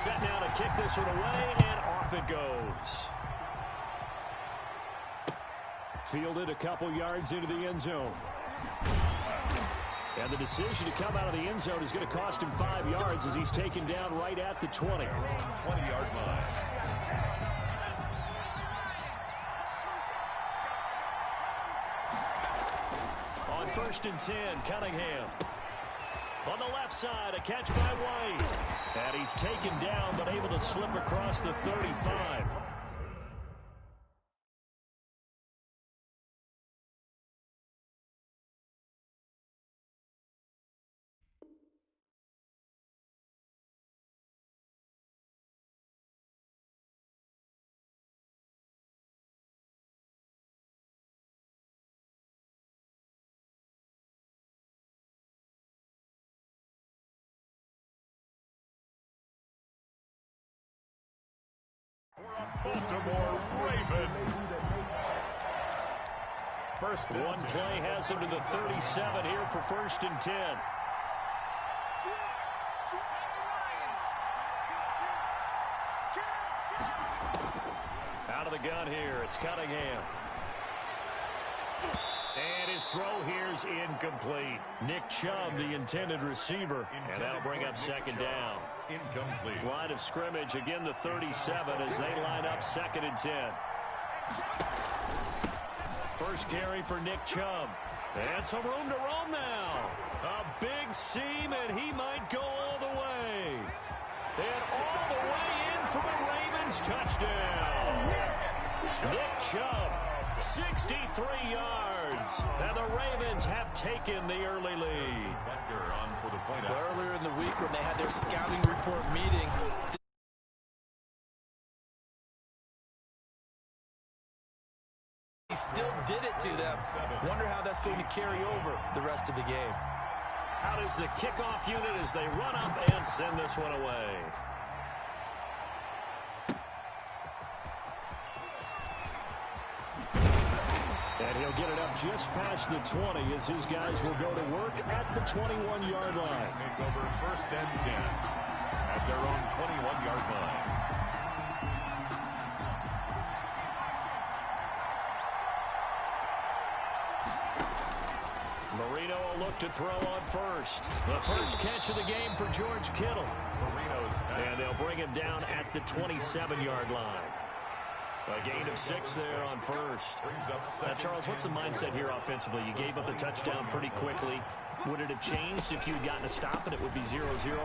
set now to kick this one away, and off it goes. Fielded a couple yards into the end zone. And the decision to come out of the end zone is going to cost him 5 yards as he's taken down right at the 20. 20-yard line. On 1st and 10, Cunningham. On the left side, a catch by White. And he's taken down but able to slip across the 35. Baltimore Raven. One play has him to the 37 here for 1st and 10. Out of the gun here, it's Cunningham. And his throw here's incomplete. Nick Chubb, the intended receiver. And that'll bring up 2nd down. Incomplete. Line of scrimmage, again the 37 as they line up 2nd and 10. First carry for Nick Chubb. And some room to roam now. A big seam, and he might go all the way. And all the way in for the Ravens touchdown. Nick Chubb, 63 yards. And the Ravens have taken the early lead. Earlier in the week when they had their scouting report meeting, he still did it to them. Wonder how that's going to carry over the rest of the game. Out is the kickoff unit as they run up and send this one away. And he'll get it up just past the 20 as his guys will go to work at the 21-yard line. Take over 1st and 10 at their own 21-yard line. Marino will look to throw on 1st. The first catch of the game for George Kittle. And they'll bring him down at the 27-yard line. A gain of 6 there on 1st. Charles, what's the mindset here offensively? You gave up the touchdown pretty quickly. Would it have changed if you had gotten a stop and it would be 0-0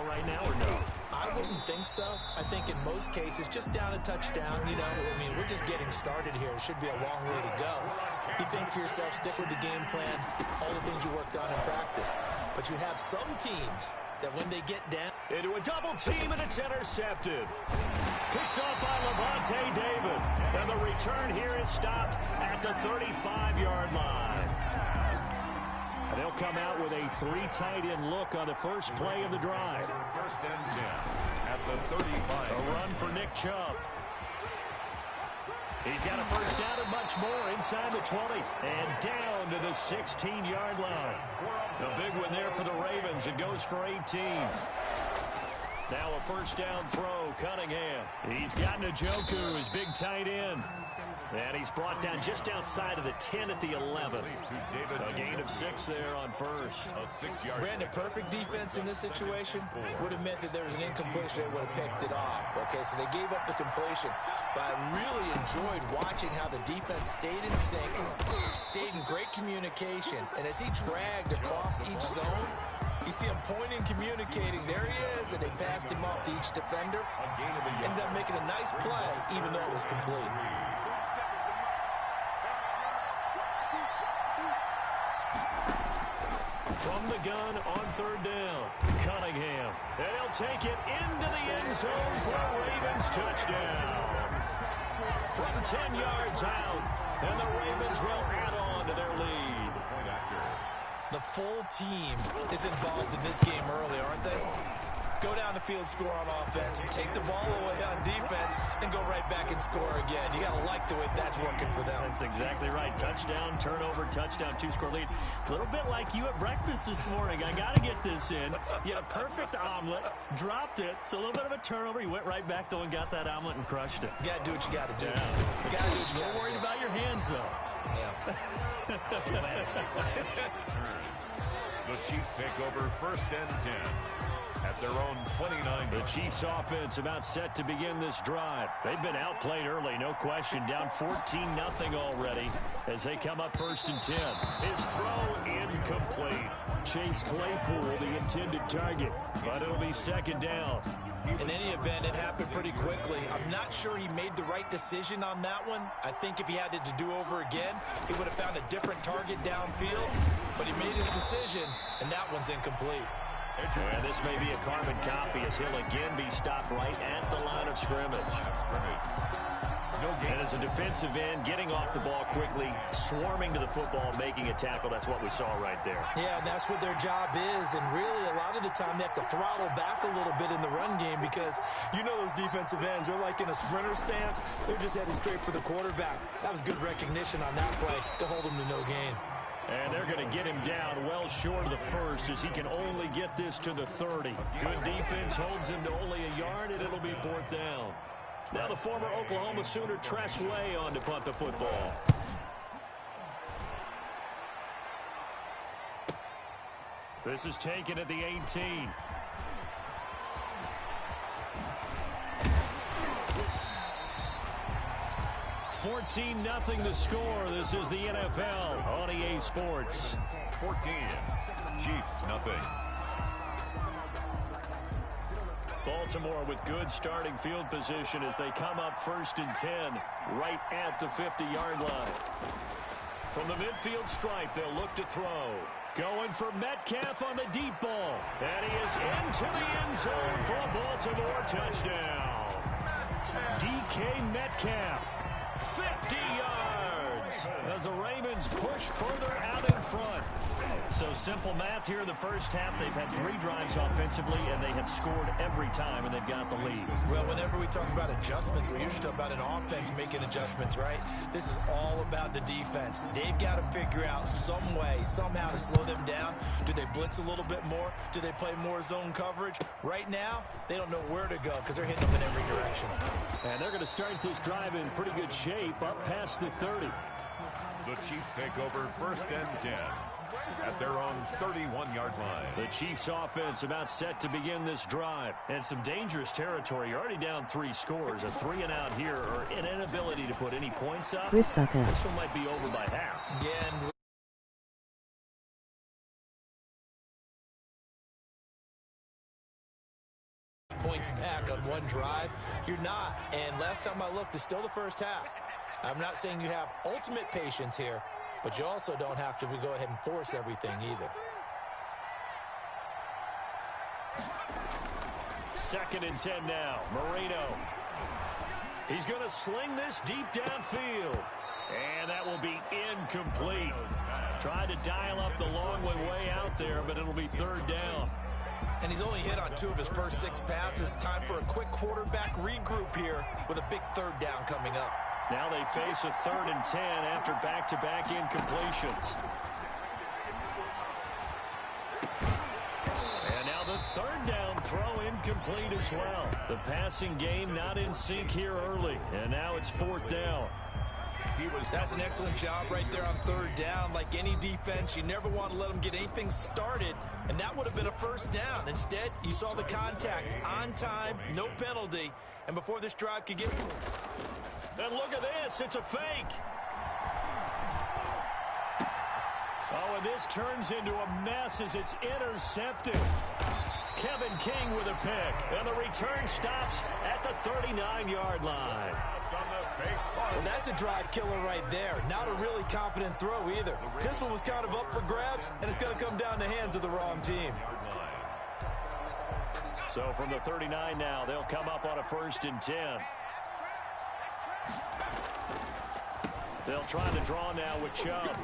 right now, or no? I wouldn't think so. I think in most cases, just down a touchdown, you know, I mean, we're just getting started here. It should be a long way to go. You think to yourself, stick with the game plan, all the things you worked on in practice. But you have some teams that when they get down into a double team, and it's intercepted. Picked up by Lavonte David. And the return here is stopped at the 35-yard line. And they'll come out with a 3 tight end look on the first play of the drive. 1st and 10 at the 35. A run for Nick Chubb. He's got a first down and much more inside the 20. And down to the 16-yard line. A big one there for the Ravens. It goes for 18. Now a first down throw, Cunningham. He's got Njoku, his big tight end. And he's brought down just outside of the 10 at the 11. A gain of 6 there on 1st. A 6-yard. Brandon, perfect defense in this situation would have meant that there was an incompletion. They would have picked it off. Okay, so they gave up the completion. But I really enjoyed watching how the defense stayed in sync, stayed in great communication. And as he dragged across each zone, you see him pointing, communicating. There he is, and they passed him off to each defender. Ended up making a nice play, even though it was complete. From the gun on 3rd down, Cunningham. And he'll take it into the end zone for a Ravens touchdown. From 10 yards out, and the Ravens will add on to their lead. The full team is involved in this game early, aren't they? go down the field, score on offense, take the ball away on defense, and go right back and score again. You got to like the way that's working for them. That's exactly right. Touchdown, turnover, touchdown, 2-score lead. A little bit like you at breakfast this morning. I got to get this in. You had a perfect omelet, dropped it, so a little bit of a turnover. You went right back, though, and got that omelet and crushed it. You got to do what you got to do. Yeah. You got to do what you got to do. Worried about your hands, though. Yeah. The Chiefs take over 1st and 10 at their own 29. The Chiefs offense about set to begin this drive. They've been outplayed early, no question. Down 14-0 already as they come up 1st and 10. His throw incomplete. Chase Claypool, the intended target, but it'll be 2nd down. In any event, it happened pretty quickly. I'm not sure he made the right decision on that one. I think if he had it to do over again, he would have found a different target downfield. But he made his decision, and that one's incomplete. And this may be a carbon copy as he'll again be stopped right at the line of scrimmage. And as a defensive end, getting off the ball quickly, swarming to the football, making a tackle, that's what we saw right there. Yeah, and that's what their job is. And really, a lot of the time, they have to throttle back a little bit in the run game because you know those defensive ends, they're like in a sprinter stance. They're just headed straight for the quarterback. That was good recognition on that play to hold him to no gain. And they're going to get him down well short of the 1st as he can only get this to the 30. Good defense holds him to only a yard, and it'll be 4th down. Now the former Oklahoma Sooner Tress Way on to punt the football. This is taken at the 18. $14-0 the score. This is the NFL on EA Sports. 14. Chiefs, nothing. Baltimore with good starting field position as they come up 1st and 10 right at the 50-yard line. From the midfield stripe, they'll look to throw. Going for Metcalf on the deep ball. And he is into the end zone for a Baltimore touchdown. DK Metcalf, 50 yards as the Ravens push further out in front. So simple math here in the 1st half. They've had 3 drives offensively, and they have scored every time, and they've got the lead. Well, whenever we talk about adjustments, we usually talk about an offense making adjustments, right? This is all about the defense. They've got to figure out some way, somehow to slow them down. Do they blitz a little bit more? Do they play more zone coverage? Right now, they don't know where to go because they're hitting them in every direction. And they're going to start this drive in pretty good shape up past the 30. The Chiefs take over 1st and 10 at their own 31-yard line. The Chiefs offense about set to begin this drive. And some dangerous territory. You're already down 3 scores. A 3-and-out here or an inability to put any points up. Chris Sucker. This one might be over by half. Yeah, and points back on one drive. You're not. And last time I looked, it's still the 1st half. I'm not saying you have ultimate patience here, but you also don't have to go ahead and force everything either. 2nd and 10 now. Marino. He's going to sling this deep downfield. And that will be incomplete. Tried to dial up the long way out there, but it'll be 3rd down. And he's only hit on 2 of his first 6 passes. Time for a quick quarterback regroup here with a big 3rd down coming up. Now they face a 3rd and 10 after back-to-back incompletions. And now the 3rd down throw incomplete as well. The passing game not in sync here early. And now it's 4th down. That's an excellent job right there on 3rd down. Like any defense, you never want to let them get anything started, and that would have been a 1st down. Instead, you saw the contact on time, no penalty, and before this drive could get... And look at this, it's a fake. Oh, and this turns into a mess as it's intercepted. Kevin King with a pick, and the return stops at the 39-yard line. Well, that's a drive killer right there. Not a really confident throw either. This one was kind of up for grabs, and it's going to come down the hands of the wrong team. So from the 39 now, they'll come up on a 1st and 10. They'll try to draw now with Chubb.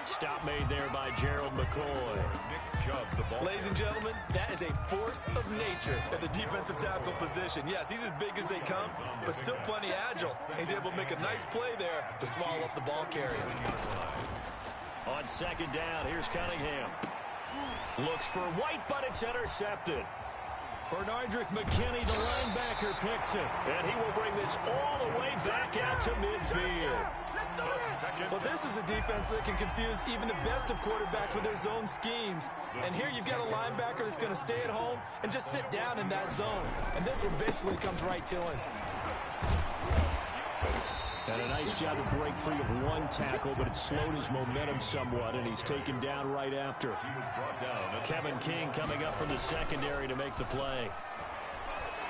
Stop made there by Gerald McCoy. shove the ball. Ladies and gentlemen, that is a force of nature at the defensive tackle position. Yes, he's as big as they come, but still plenty agile. He's able to make a nice play there to swallow up the ball carrier. On second down, here's Cunningham. Looks for White, but it's intercepted. Bernardrick McKinney, the linebacker, picks it. And he will bring this all the way back out to midfield. Well, this is a defense that can confuse even the best of quarterbacks with their zone schemes. And here you've got a linebacker that's going to stay at home and just sit down in that zone. And this one basically comes right to him. And a nice job to break free of one tackle, but it slowed his momentum somewhat, and he's taken down right after. Kevin King coming up from the secondary to make the play.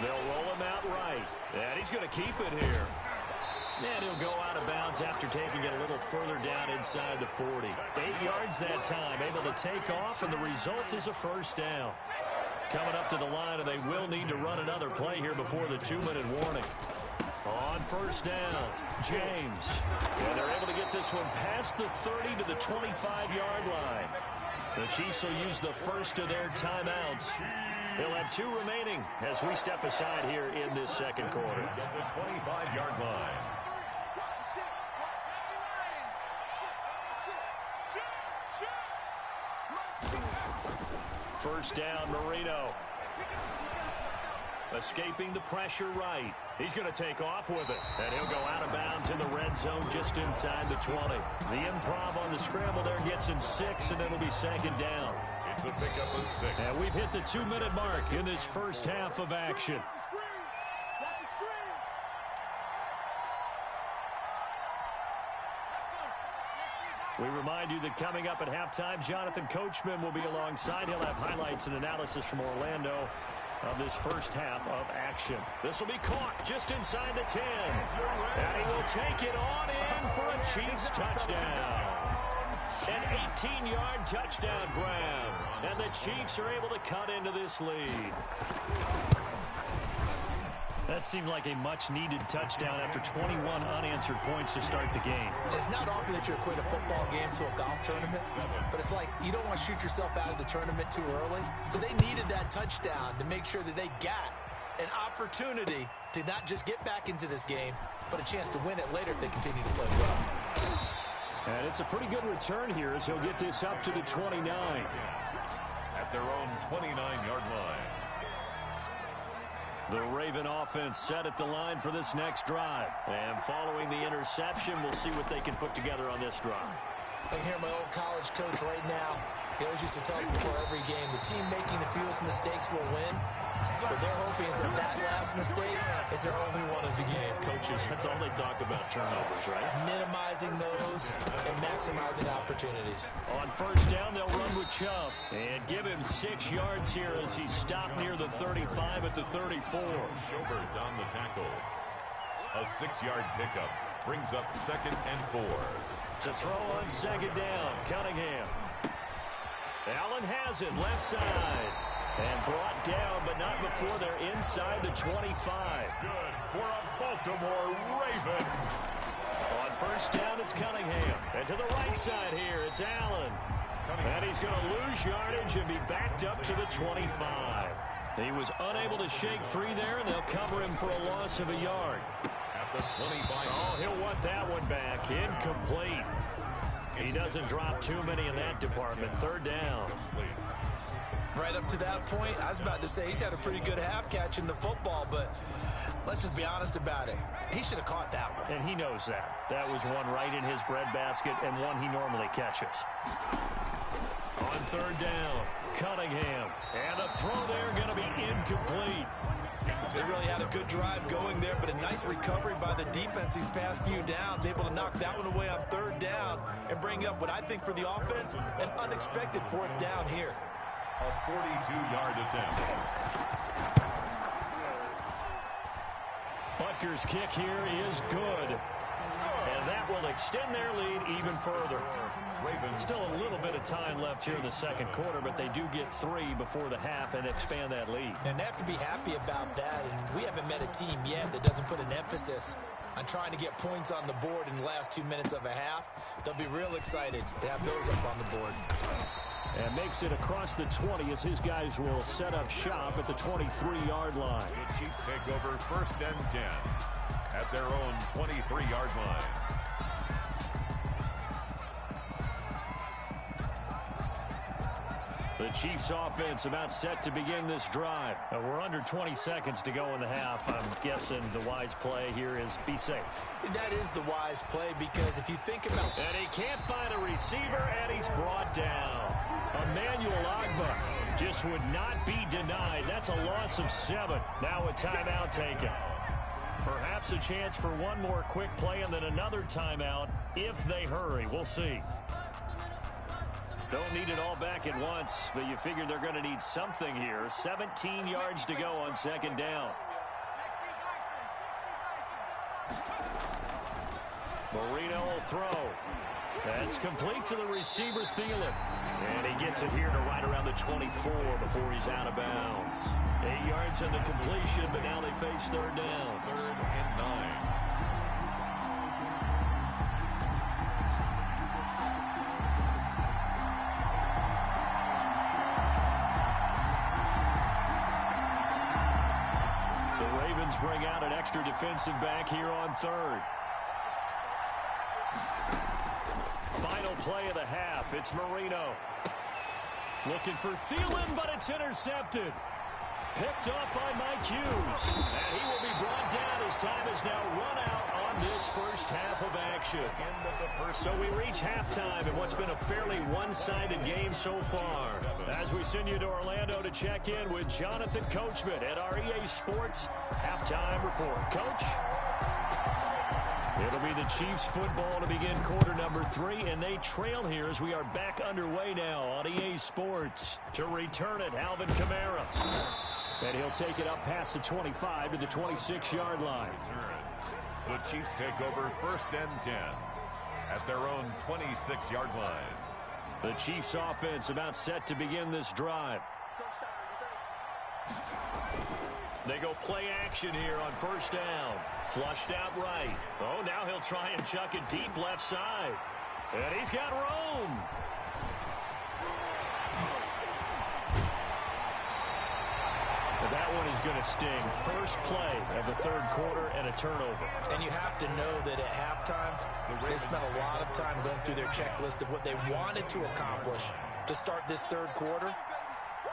They'll roll him out right, and he's going to keep it here. And he'll go out of bounds after taking it a little further down inside the 40. 8 yards that time, able to take off, and the result is a first down. Coming up to the line, and they will need to run another play here before the 2-minute warning. On first down, James. And they're able to get this one past the 30 to the 25-yard line. The Chiefs will use the first of their timeouts. They'll have 2 remaining as we step aside here in this second quarter. The 25-yard line. First down, Marino. Escaping the pressure right. He's going to take off with it. And he'll go out of bounds in the red zone just inside the 20. The improv on the scramble there gets him 6, and it'll be second down. It's a pickup of 6. And we've hit the 2-minute mark in this first half of action. We remind you that coming up at halftime, Jonathan Coachman will be alongside. He'll have highlights and analysis from Orlando of this first half of action. This will be caught just inside the 10. And he will take it on in for a Chiefs touchdown. An 18-yard touchdown grab. And the Chiefs are able to cut into this lead. That seemed like a much-needed touchdown after 21 unanswered points to start the game. It's not often that you equate a football game to a golf tournament, but it's like you don't want to shoot yourself out of the tournament too early. So they needed that touchdown to make sure that they got an opportunity to not just get back into this game, but a chance to win it later if they continue to play well. And it's a pretty good return here as he'll get this up to the 29. At their own 29-yard line. The Raven offense set at the line for this next drive. And following the interception, we'll see what they can put together on this drive. I can hear my old college coach right now. He always used to tell us before every game, the team making the fewest mistakes will win. What they're hoping is that that last mistake is their only one of the game. Coaches, that's all they talk about, turnovers, right? Minimizing those and maximizing opportunities. On first down, they'll run with Chubb. And give him 6 yards here as he's stopped near the 35 at the 34. Schobert on the tackle. A 6-yard pickup brings up 2nd and 4. To throw on second down, Cunningham. Allen has it, left side. And brought down, but not before they're inside the 25. Good for a Baltimore Raven. On first down, it's Cunningham. And to the right side here, it's Allen. And he's going to lose yardage and be backed up to the 25. He was unable to shake free there, and they'll cover him for a loss of a yard. At the 25. Oh, he'll want that one back. Incomplete. He doesn't drop too many in that department. Third down. Right up to that point, I was about to say he's had a pretty good half catching the football, but let's just be honest about it. He should have caught that one. And he knows that. That was one right in his breadbasket and one he normally catches. On third down, Cunningham. And a throw there going to be incomplete. They really had a good drive going there, but a nice recovery by the defense these past few downs, able to knock that one away on third down and bring up what I think for the offense, an unexpected fourth down here. A 42-yard attempt. Butker's kick here is good. And that will extend their lead even further. Still a little bit of time left here in the second quarter, but they do get 3 before the half and expand that lead. And they have to be happy about that, and we haven't met a team yet that doesn't put an emphasis on trying to get points on the board in the last 2 minutes of a half. They'll be real excited to have those up on the board. And makes it across the 20 as his guys will set up shop at the 23-yard line. The Chiefs take over 1st and 10 at their own 23-yard line. The Chiefs offense about set to begin this drive. We're under 20 seconds to go in the half. I'm guessing the wise play here is be safe. That is the wise play because if you think about it. And he can't find a receiver, and he's brought down. Emmanuel Ogbah just would not be denied. That's a loss of 7. Now a timeout taken. Perhaps a chance for one more quick play and then another timeout if they hurry. We'll see. Don't need it all back at once, but you figure they're going to need something here. 17 yards to go on 2nd down. Marino will throw. That's complete to the receiver, Thielen. And he gets it here to right around the 24 before he's out of bounds. 8 yards on the completion, but now they face 3rd down. 3rd and 9. Bring out an extra defensive back here on 3rd. Final play of the half. It's Marino. Looking for Thielen, but it's intercepted. Picked up by Mike Hughes. And he will be brought down as time is now run out on this first half of action. So we reach halftime in what's been a fairly one-sided game so far. As we send you to Orlando to check in with Jonathan Coachman at our EA Sports Halftime Report. Coach? It'll be the Chiefs football to begin quarter number 3, and they trail here as we are back underway now on EA Sports. To return it, Alvin Kamara. And he'll take it up past the 25 to the 26-yard line. The Chiefs take over 1st and 10 at their own 26-yard line. The Chiefs offense about set to begin this drive. They go play action here on 1st down. Flushed out right. Oh, now he'll try and chuck it deep left side. And he's got room. That one is going to sting. First play of the 3rd quarter and a turnover. And you have to know that at halftime, they spent a lot of time going through their checklist of what they wanted to accomplish to start this 3rd quarter.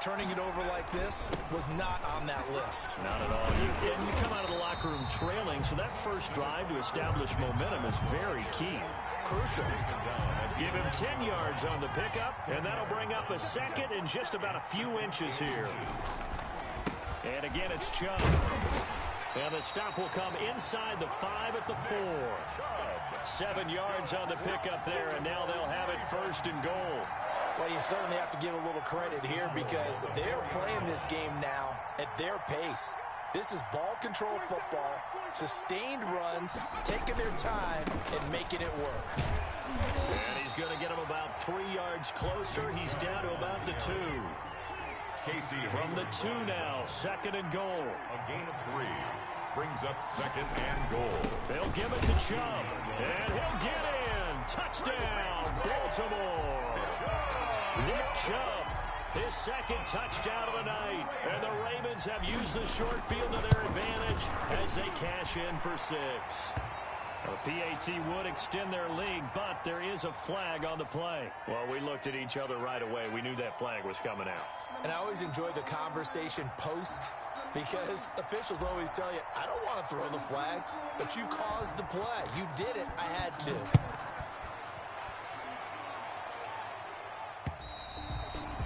Turning it over like this was not on that list. Not at all. You come out of the locker room trailing, so that first drive to establish momentum is very key. Crucial. Give him 10 yards on the pickup, and that'll bring up a 2nd and just about a few inches here. And again, it's Chubb. And the stop will come inside the 5 at the 4. 7 yards on the pickup there, and now they'll have it 1st and goal. Well, you certainly have to give a little credit here because they're playing this game now at their pace. This is ball control football, sustained runs, taking their time, and making it work. And he's going to get him about 3 yards closer. He's down to about the 2. Casey from the 2 now, 2nd and goal. A gain of 3 brings up 2nd and goal. They'll give it to Chubb, and he'll get in. Touchdown, Baltimore. Nick Chubb, his 2nd touchdown of the night. And the Ravens have used the short field to their advantage as they cash in for 6. The PAT would extend their lead, but there is a flag on the play. Well, we looked at each other right away. We knew that flag was coming out. And I always enjoy the conversation post because officials always tell you, I don't want to throw the flag, but you caused the play. You did it. I had to.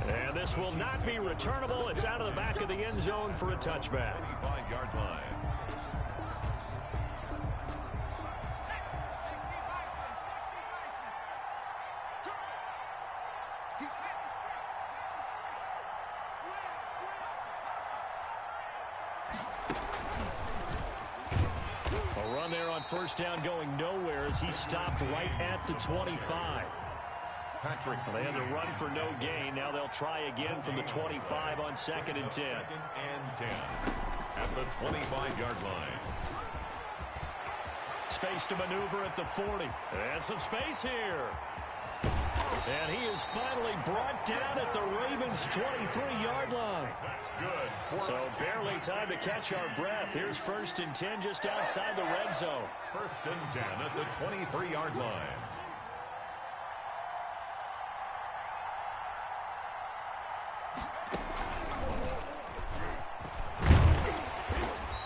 And this will not be returnable. It's out of the back of the end zone for a touchback. 25-yard line. A run there on 1st down going nowhere as he stopped right at the 25. Patrick. They had to run for no gain. Now they'll try again from the 25 on 2nd and 10. 2nd and 10 at the 25-yard line. Space to maneuver at the 40. And some space here. And he is finally brought down at Ravens' 23-yard line. That's good. So barely time to catch our breath. Here's 1st and 10 just outside the red zone. 1st and 10 at the 23-yard line.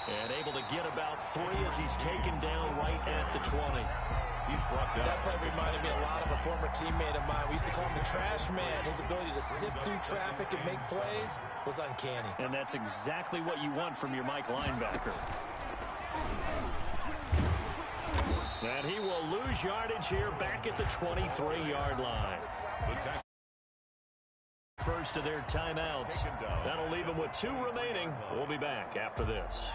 And able to get about 3 as he's taken down right at the 20. He's brought down. That play reminded me a lot of a former teammate of mine. We used to call him the trash man. His ability to sift through traffic and make plays was uncanny. And that's exactly what you want from your Mike linebacker. And he will lose yardage here back at the 23-yard line. First of their timeouts. That'll leave them with 2 remaining. We'll be back after this.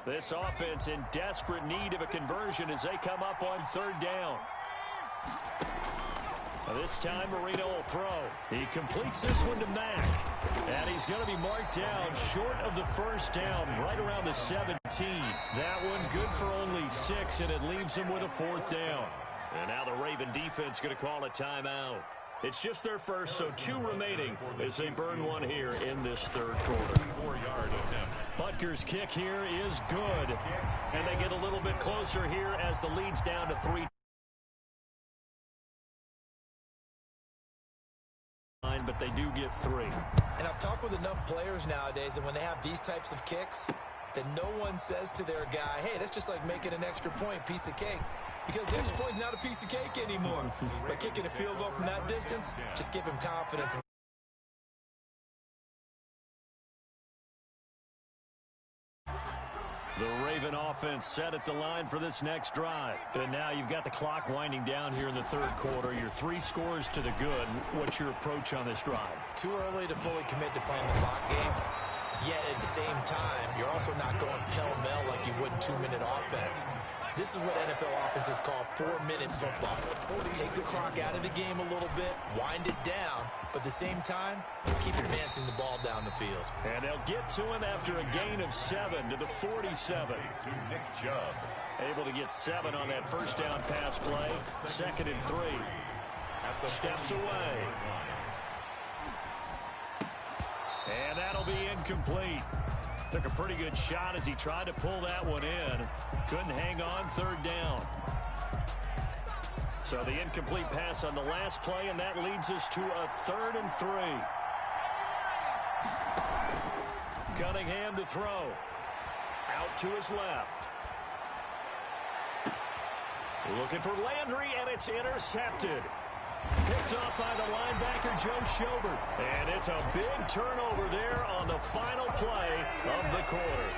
This offense in desperate need of a conversion as they come up on 3rd down. Now this time Marino will throw. He completes this one to Mack. And he's going to be marked down short of the 1st down, right around the 17. That one good for only 6, and it leaves him with a 4th down. And now the Raven defense going to call a timeout. It's just their first, so 2 remaining as they burn one here in this 3rd quarter. 4-yard attempt. Butker's kick here is good. And they get a little bit closer here as the lead's down to 3. But they do get 3. And I've talked with enough players nowadays, and when they have these types of kicks, that no one says to their guy, hey, that's just like making an extra point, piece of cake. Because the extra point's not a piece of cake anymore. But kicking a field goal from that distance, just give him confidence. The Raven offense set at the line for this next drive. And now you've got the clock winding down here in the 3rd quarter. Your 3 scores to the good. What's your approach on this drive? Too early to fully commit to playing the clock game. Yet at the same time, you're also not going pell-mell like you would in 2-minute offense. This is what NFL offenses call 4-minute football. Take the clock out of the game a little bit, wind it down, but at the same time, keep advancing the ball down the field. And they'll get to him after a gain of 7 to the 47. To Nick Chubb. Able to get 7 on that 1st down pass play. 2nd and 3. Steps away. And that'll be incomplete. Took a pretty good shot as he tried to pull that one in. Couldn't hang on 3rd down. So the incomplete pass on the last play, and that leads us to a 3rd and 3. Cunningham to throw. Out to his left. Looking for Landry, and it's intercepted. Picked off by the linebacker, Joe Schobert. And it's a big turnover there on the final play of the quarter.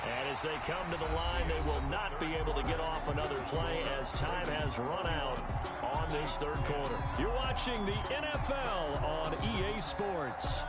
And as they come to the line, they will not be able to get off another play as time has run out on this 3rd quarter. You're watching the NFL on EA Sports.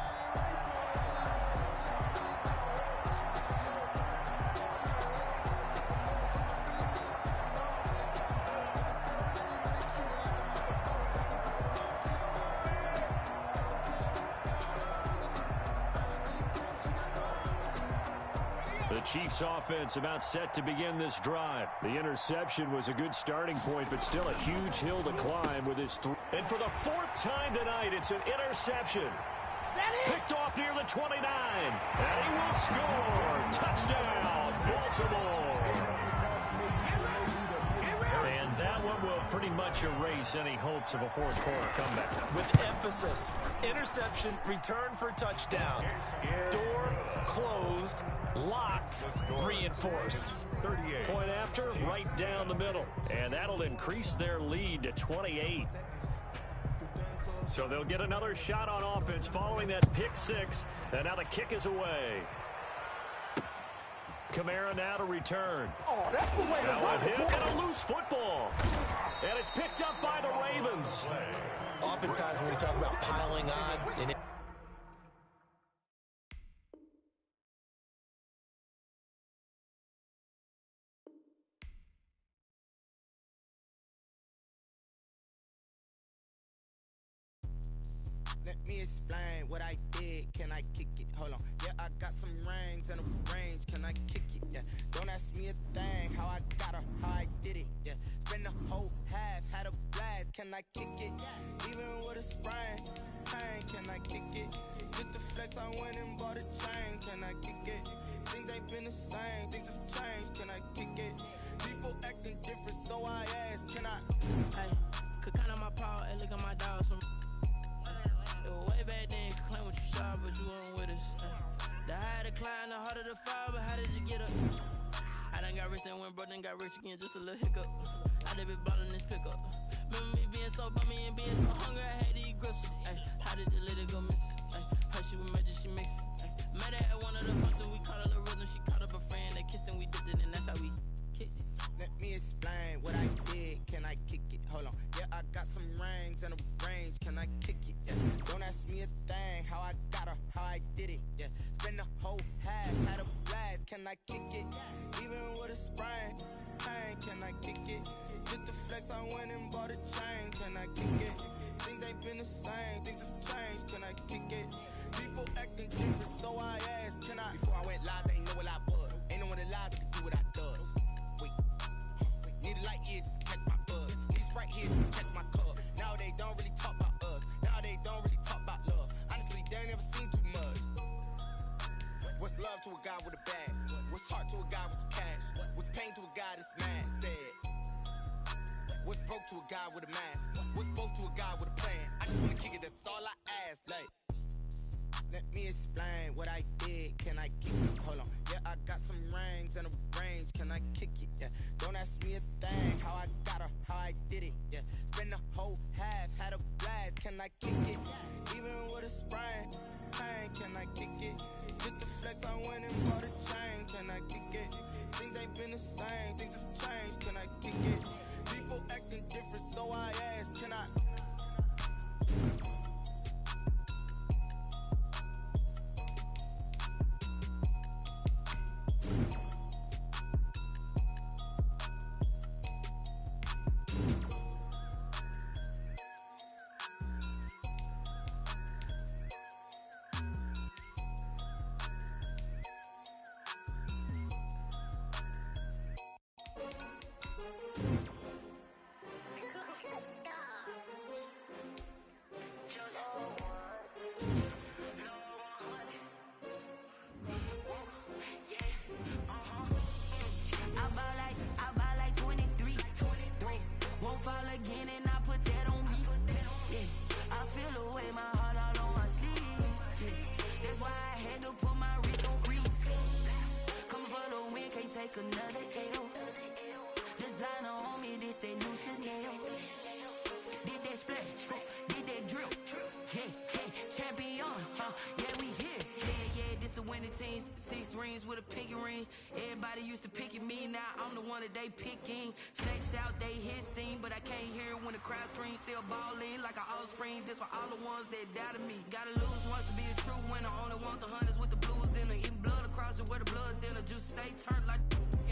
The Chiefs offense about set to begin this drive. The interception was a good starting point, but still a huge hill to climb with his And for the 4th time tonight, it's an interception. Picked off near the 29. And he will score. Touchdown, Baltimore. And that one will pretty much erase any hopes of a 4th quarter comeback. With emphasis, interception, return for touchdown. Door closed, locked, reinforced. 38. Point after, right down the middle. And that'll increase their lead to 28. So they'll get another shot on offense following that pick 6. And now the kick is away. Kamara now to return. Oh, that's the way Now with him and a loose football. And it's picked up by the Ravens. Oftentimes when we talk about piling on, and Let me explain what I did. Can I kick it? Hold on. Yeah, I got some rings and a range. Can I kick it? Yeah. Don't ask me a thing. How I got her, how I did it. Yeah. Spend the whole half, had a blast. Can I kick it? Even with a sprain. Pain, can I kick it? Just the flex, I went and bought a chain. Can I kick it? Things ain't been the same. Things have changed. Can I kick it? People acting different, so I ask. Can I? Hey, could count on my power and look at my dogs from. It was way back then, could claim what you saw, but you weren't with us. The higher the climb, the harder the fall, but how did you get up? I done got rich and went broke, then got rich again, just a little hiccup. I done been ballin' this pickup. Remember me being so bummy and being so hungry, I had to eat gristle. Ay, how did the lady go miss? Ay, her she was magic, she mixed. Met her at one of the functions, we caught a little rhythm, she caught up a friend, they kissed and we dipped it, and that's how we kicked it. Let me explain what I did. Can I kick it? Hold on. Yeah, I got some rings and a range. Can I kick it? Yeah. Don't ask me a thing. How I got her, how I did it. Yeah. Spend the whole half, had a blast. Can I kick it? Even with a sprain. Pain, can I kick it? Just the flex, I went and bought a chain. Can I kick it? Things ain't been the same. Things have changed. Can I kick it? People acting different, so I asked. Can I? Before I went live, they ain't know what I was. Ain't no one alive that can do what I does. Need a light years to catch my buzz. Need Sprite here to catch my cup. Now they don't really talk about us. Now they don't really talk about love. Honestly, they ain't never seen too much. What's love to a guy with a bag? What's heart to a guy with some cash? What's pain to a guy that's mad? Said. What's broke to a guy with a mask? What's both to a guy with a plan? I just wanna kick it, that's all I ask. Like, let me explain what I did. Can I kick it? Hold on. Yeah, I got some rings and a range. Can I kick it? Yeah. Don't ask me a thing. How I got her, how I did it. Yeah. Spend the whole half, had a blast. Can I kick it? Even with a sprain. Pain, can I kick it? Just the flex, I went and bought a chain. Can I kick it? Things ain't been the same. Things have changed. Can I kick it? People acting different, so I ask. Can I? Another L. Designer on me, this that new Chanel. Did that splash, did that drip. Hey, hey, champion, yeah, we here. Yeah, this the winning team. 6 rings with a pinky ring. Everybody used to pick at me, now I'm the one that they picking. Snakes out, they hit scene, but I can't hear when the crowd screams. Still balling like an offspring. This for all the ones that doubted me. Gotta lose once to be a true winner. Only want the hunters with the blues in it. Eating blood across it where the blood thinner. Juice stay turned like.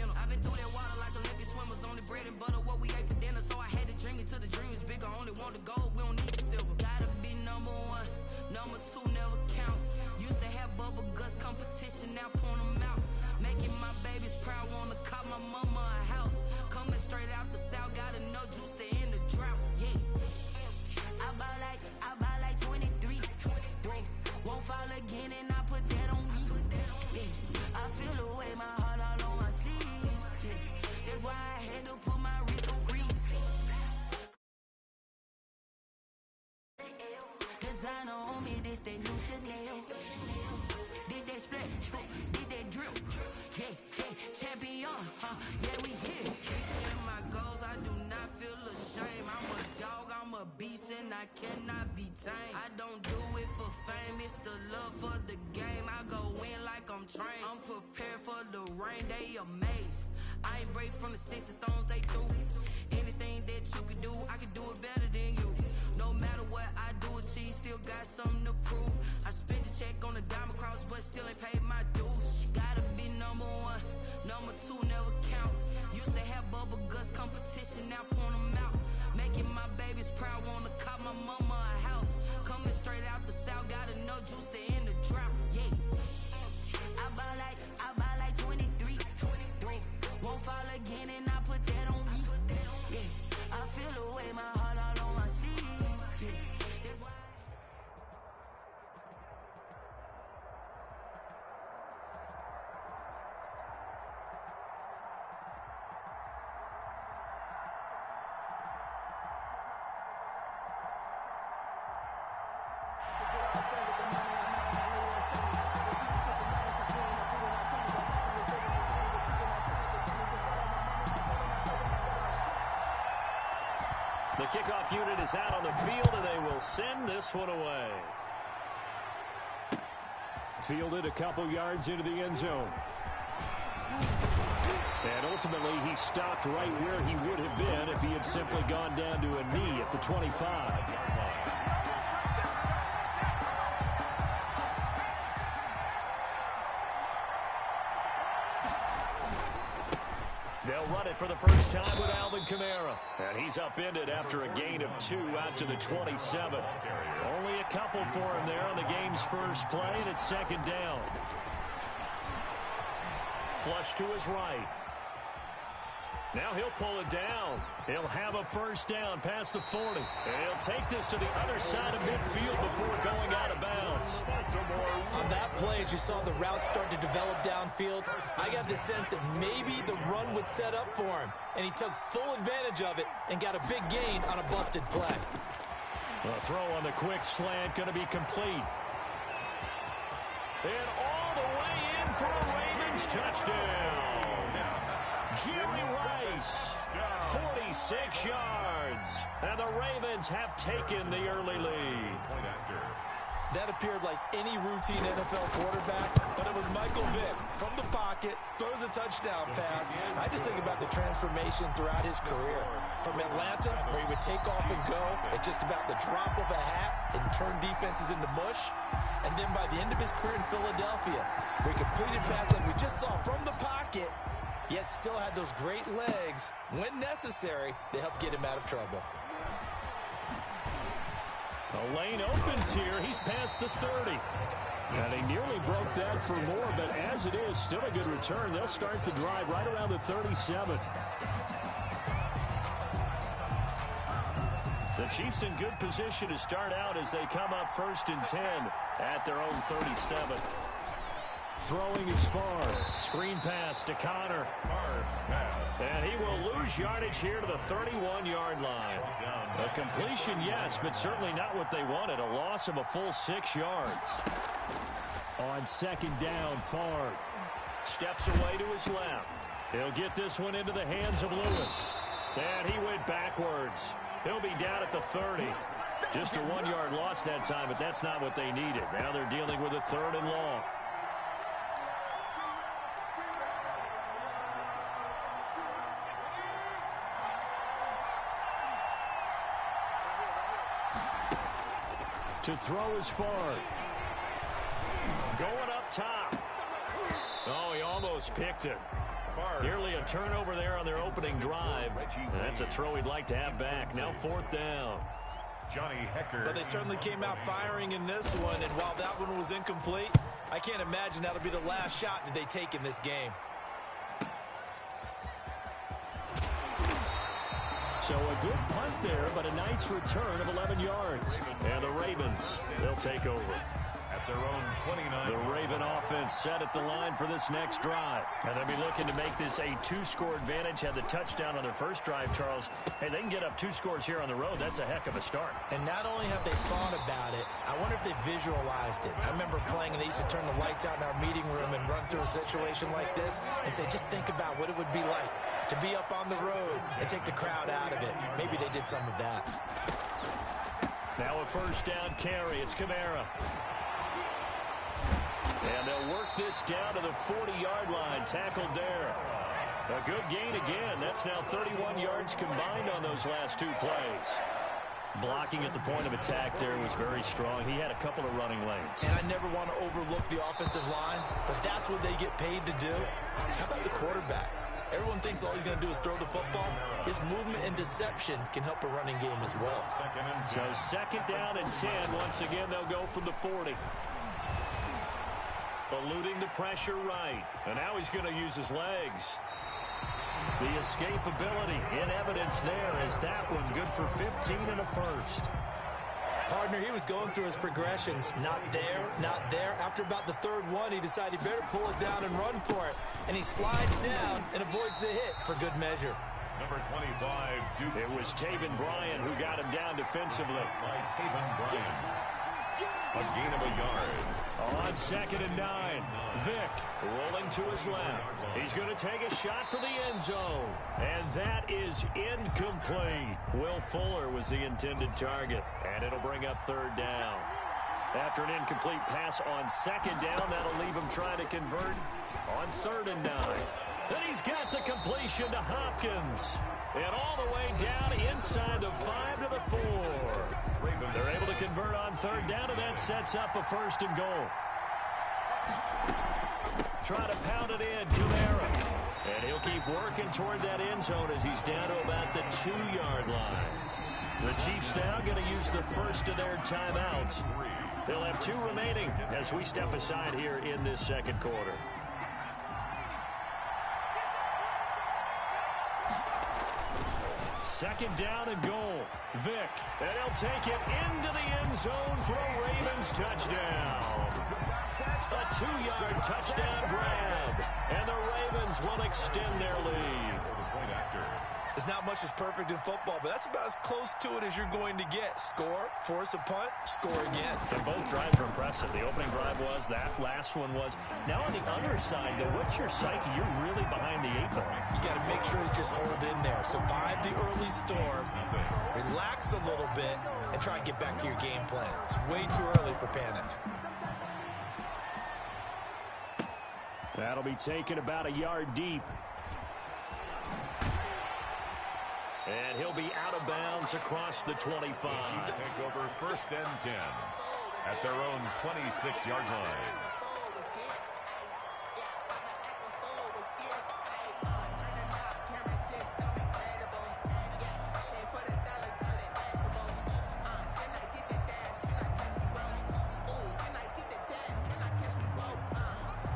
I've been through that water like Olympic swimmers. Only bread and butter, what we ate for dinner. So I had to dream it till the dream is bigger. Only want the gold, we don't need the silver. Gotta be number 1, number 2 never count. Used to have bubble guts competition, now point them out. Making my babies proud, wanna call my mama a house. Coming straight out the south, got enough juice to end the drought. Yeah, I buy like 23. Won't fall again and I put that on me. Yeah, I feel the way my heart all on my sleeve. That's why I had to put my wrist on freeze. Designer on me, this that new Chanel. Did that splash, did that drip. Hey, hey, champion, yeah, we here. Reaching my goals, I do not feel ashamed. I'm a dog, I'm a beast, and I cannot be tamed. I don't do it for fame, it's the love for the game. I go in like I'm trained. I'm prepared for the rain, they amazed. I ain't break from the sticks and stones they threw. Anything that you can do, I can do it better than you. No matter what I do, achieve, still got something to prove. I spent the check on the diamond cross, but still ain't paid my dues. Gotta be number 1, number 2 never count. Used to have bubble guts competition, now point them out. Making my babies proud, wanna call my mama a house. Coming straight out the south, got enough juice to end the drought. Yeah. I buy like 23. Won't fall again and I put that on me. Yeah. I feel away my heart all on my sleeve. Yeah. That's why. The kickoff unit is out on the field, and they will send this one away. Fielded a couple yards into the end zone. And ultimately, he stopped right where he would have been if he had simply gone down to a knee at the 25. They'll run it for the first time with Alvin Kamara. And he's upended after a gain of 2 out to the 27. Only a couple for him there on the game's first play, and it's second down. Flush to his right. Now he'll pull it down. He'll have a first down past the 40. And he'll take this to the other side of midfield before going out of bounds. On that play, as you saw the route start to develop downfield, I got the sense that maybe the run would set up for him. And he took full advantage of it and got a big gain on a busted play. The throw on the quick slant going to be complete. And all the way in for a Ravens touchdown. Jerry Rice, 46 yards. And the Ravens have taken the early lead. That appeared like any routine NFL quarterback, but it was Michael Vick from the pocket, throws a touchdown pass. I just think about the transformation throughout his career. From Atlanta, where he would take off and go at just about the drop of a hat and turn defenses into mush. And then by the end of his career in Philadelphia, where he completed passes like we just saw from the pocket, yet still had those great legs, when necessary, to help get him out of trouble. The lane opens here. He's past the 30. And he nearly broke that for more, but as it is, still a good return. They'll start the drive right around the 37. The Chiefs in good position to start out as they come up 1st and 10 at their own 37. Throwing is far. Screen pass to Connor. And he will lose yardage here to the 31-yard line. A completion, yes, but certainly not what they wanted. A loss of a full 6 yards. On second down, Favre steps away to his left. He'll get this one into the hands of Lewis. And he went backwards. He'll be down at the 30. Just a 1-yard loss that time, but that's not what they needed. Now they're dealing with a 3rd and long. To throw is Favre. Going up top. Oh, he almost picked it. Nearly a turnover there on their opening drive. And that's a throw he'd like to have back. Now 4th down. Johnny Hecker. But they certainly came out firing in this one, and while that one was incomplete, I can't imagine that'll be the last shot that they take in this game. So a good punt there, but a nice return of 11 yards. And the Ravens, they'll take over. At their own 29. The Raven offense set at the line for this next drive. And they'll be looking to make this a 2-score advantage. Had the touchdown on their first drive, Charles. Hey, they can get up 2 scores here on the road. That's a heck of a start. And not only have they thought about it, I wonder if they visualized it. I remember playing, and they used to turn the lights out in our meeting room and run through a situation like this and say, just think about what it would be like to be up on the road and take the crowd out of it. Maybe they did some of that. Now a first down carry. It's Kamara. And they'll work this down to the 40-yard line. Tackled there. A good gain again. That's now 31 yards combined on those last 2 plays. Blocking at the point of attack there was very strong. He had a couple of running lanes. And I never want to overlook the offensive line, but that's what they get paid to do. How about the quarterback? Everyone thinks all he's going to do is throw the football. His movement and deception can help a running game as well. So second down and 10. Once again, they'll go from the 40. Eluding the pressure right. And now he's going to use his legs. The escapability in evidence there is that one good for 15 and a first. Partner, he was going through his progressions. Not there, not there. After about the third one, he decided he better pull it down and run for it. And he slides down and avoids the hit for good measure. Number 25, Duke. It was Taven Bryan who got him down defensively. By Taven Bryan. A gain of a yard. On second and 9, Vick rolling to his left. He's going to take a shot for the end zone. And that is incomplete. Will Fuller was the intended target. And it'll bring up third down. After an incomplete pass on second down, that'll leave him trying to convert on third and 9. Then he's got the completion to Hopkins. And all the way down inside the 5 to the 4. They're able to convert on third down, and that sets up a first and goal. Try to pound it in, Kamara. And he'll keep working toward that end zone as he's down to about the 2-yard line. The Chiefs now going to use the first of their timeouts. They'll have 2 remaining as we step aside here in this second quarter. Second down and goal. Vick. And he'll take it into the end zone for a Ravens touchdown. A 2-yard touchdown grab. And the Ravens will extend their lead. There's not much that's perfect in football, but that's about as close to it as you're going to get. Score, force a punt, score again. And both drives were impressive. The opening drive was, that last one was. Now on the other side, though, what's your psyche? You're really behind the 8 ball. You got to make sure you just hold in there. Survive the early storm, relax a little bit, and try and get back to your game plan. It's way too early for panic. That'll be taken about a yard deep. And he'll be out of bounds across the 25. Chiefs take over first and 10 at their own 26-yard line.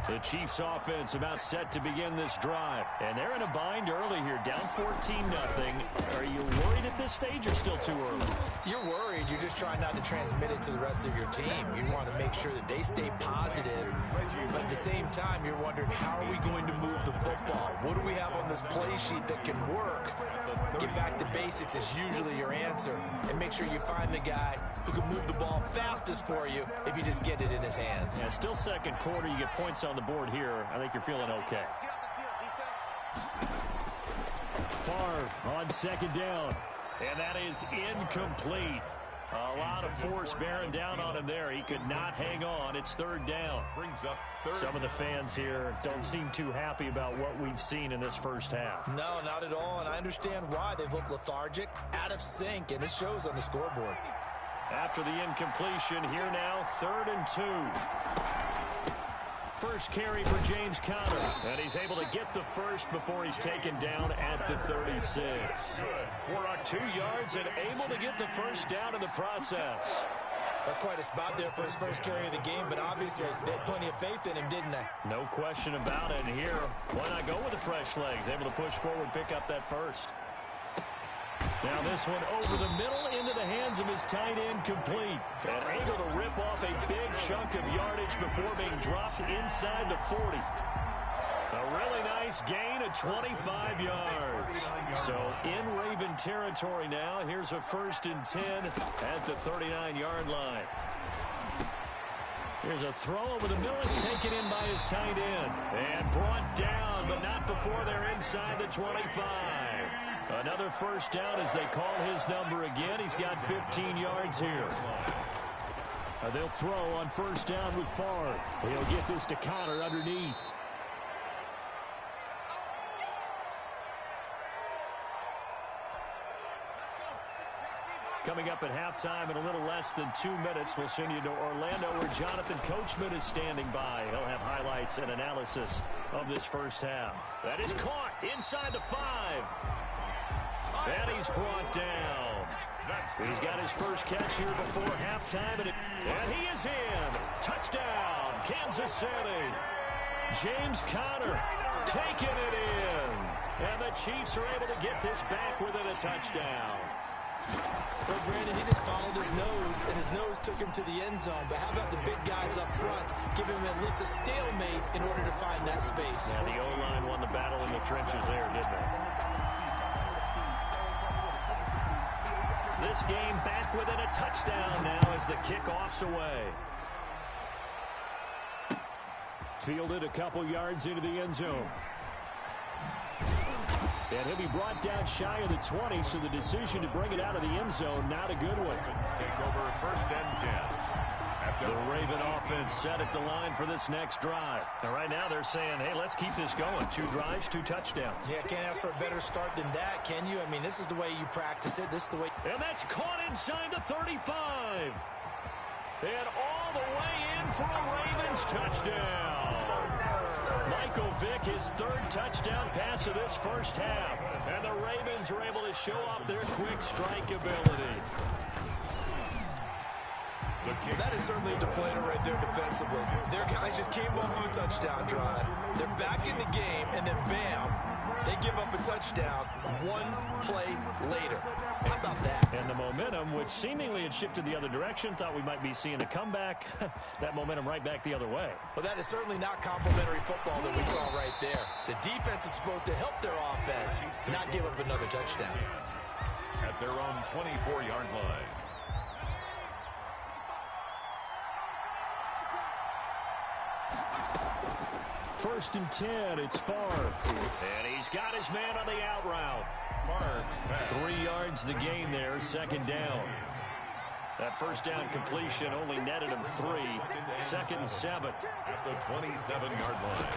The Chiefs offense about set to begin this drive. And they're in a bind early here, down 14-0. Are you worried at this stage or still too early? You're worried. You're just trying not to transmit it to the rest of your team. You want to make sure that they stay positive. But at the same time, you're wondering, how are we going to move the football? What do we have on this play sheet that can work? Get back to basics is usually your answer. And make sure you find the guy who can move the ball fastest for you if you just get it in his hands. Yeah, still second quarter. You get points on the board here. I think you're feeling okay. Favre on second down. And that is incomplete. A lot of force bearing down on him there. He could not hang on. It's third down. Brings up third. Some of the fans here don't seem too happy about what we've seen in this first half. No, not at all, and I understand why. They've looked lethargic, out of sync, and it shows on the scoreboard. After the incompletion, here now, 3rd and 2. First carry for James Conner, and he's able to get the first before he's taken down at the 36. For 2 yards and able to get the first down in the process. That's quite a spot there for his first carry of the game, but obviously they had plenty of faith in him, didn't they? No question about it. And here, why not go with the fresh legs? Able to push forward, pick up that first. Now this one over the middle into the hands of his tight end, complete. And able to rip off a big chunk of yardage before being dropped inside the 40. A really nice gain of 25 yards. So in Raven territory now, here's a 1st and 10 at the 39-yard line. Here's a throw over the middle. It's taken in by his tight end. And brought down, but not before they're inside the 25. Another first down as they call his number again. He's got 15 yards here. They'll throw on first down with Favre. He'll get this to Conner underneath. Coming up at halftime in a little less than 2 minutes, we'll send you to Orlando where Jonathan Coachman is standing by. He'll have highlights and analysis of this first half. That is caught inside the 5. And he's brought down. He's got his first catch here before halftime. And he is in. Touchdown, Kansas City. James Conner taking it in. And the Chiefs are able to get this back within a touchdown. Well, Brandon, he just followed his nose, and his nose took him to the end zone. But how about the big guys up front? Give him at least a stalemate in order to find that space. Yeah, the O-line won the battle in the trenches there, didn't they? This game back within a touchdown now as the kickoff's away. Fielded a couple yards into the end zone. And he'll be brought down shy of the 20, so the decision to bring it out of the end zone, not a good one. Take over first and 10. The Raven offense set at the line for this next drive. And right now they're saying, hey, let's keep this going. 2 drives, 2 touchdowns. Yeah, can't ask for a better start than that, can you? I mean, this is the way you practice it. This is the way. And that's caught inside the 35. And all the way in for a Ravens touchdown. Michael Vick, his 3rd touchdown pass of this first half. And the Ravens are able to show off their quick strike ability. That is certainly a deflator right there defensively. Their guys just came off of a touchdown drive. They're back in the game, and then bam, they give up a touchdown 1 play later. How about that? And the momentum, which seemingly had shifted the other direction, thought we might be seeing a comeback. That momentum right back the other way. Well, that is certainly not complimentary football that we saw right there. The defense is supposed to help their offense, not give up another touchdown. At their own 24-yard line. First and 10, it's Favre. And he's got his man on the out route. 3 yards the gain there, 2nd down. That first down completion only netted him 3. 2nd and 7. At the 27-yard line.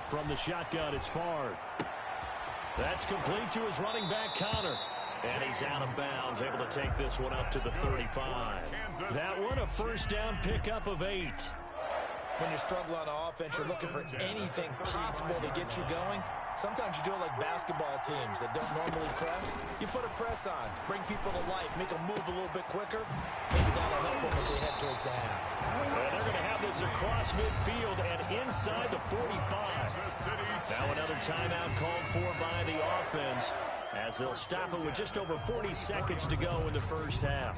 From the shotgun, it's Favre. That's complete to his running back, Conner. And he's out of bounds, able to take this one up to the 35. That one, a first down pickup of 8. When you struggle on offense, you're looking for anything possible to get you going. Sometimes you do it like basketball teams that don't normally press. You put a press on, bring people to life, make them move a little bit quicker. Maybe that'll help them as they head towards the half. And they're going to have this across midfield and inside the 45. Now another timeout called for by the offense as they'll stop it with just over 40 seconds to go in the first half.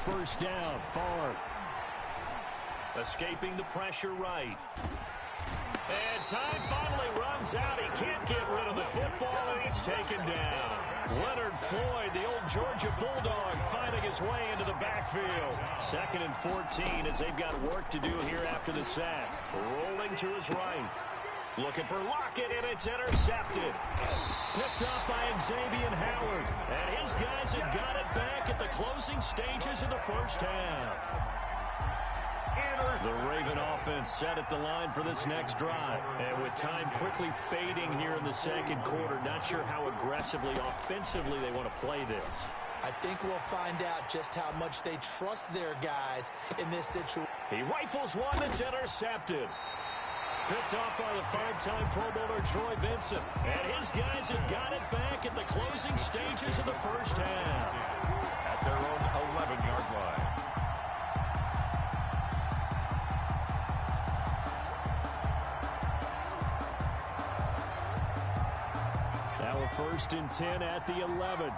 First down, Favre. Escaping the pressure right. And time finally runs out. He can't get rid of the football, and he's taken down. Leonard Floyd, the old Georgia Bulldog, finding his way into the backfield. 2nd and 14 as they've got work to do here after the sack. Rolling to his right. Looking for Lockett, and it's intercepted. Picked up by Xavier Howard. And his guys have got it back at the closing stages of the first half. The Raven offense set at the line for this next drive. And with time quickly fading here in the 2nd quarter, not sure how aggressively, offensively they want to play this. I think we'll find out just how much they trust their guys in this situation. He rifles one that's intercepted. Picked off by the 5-time Pro Bowler Troy Vincent. And his guys have got it back at the closing stages of the first half. At their own 11-yard line. Now a 1st and 10 at the 11.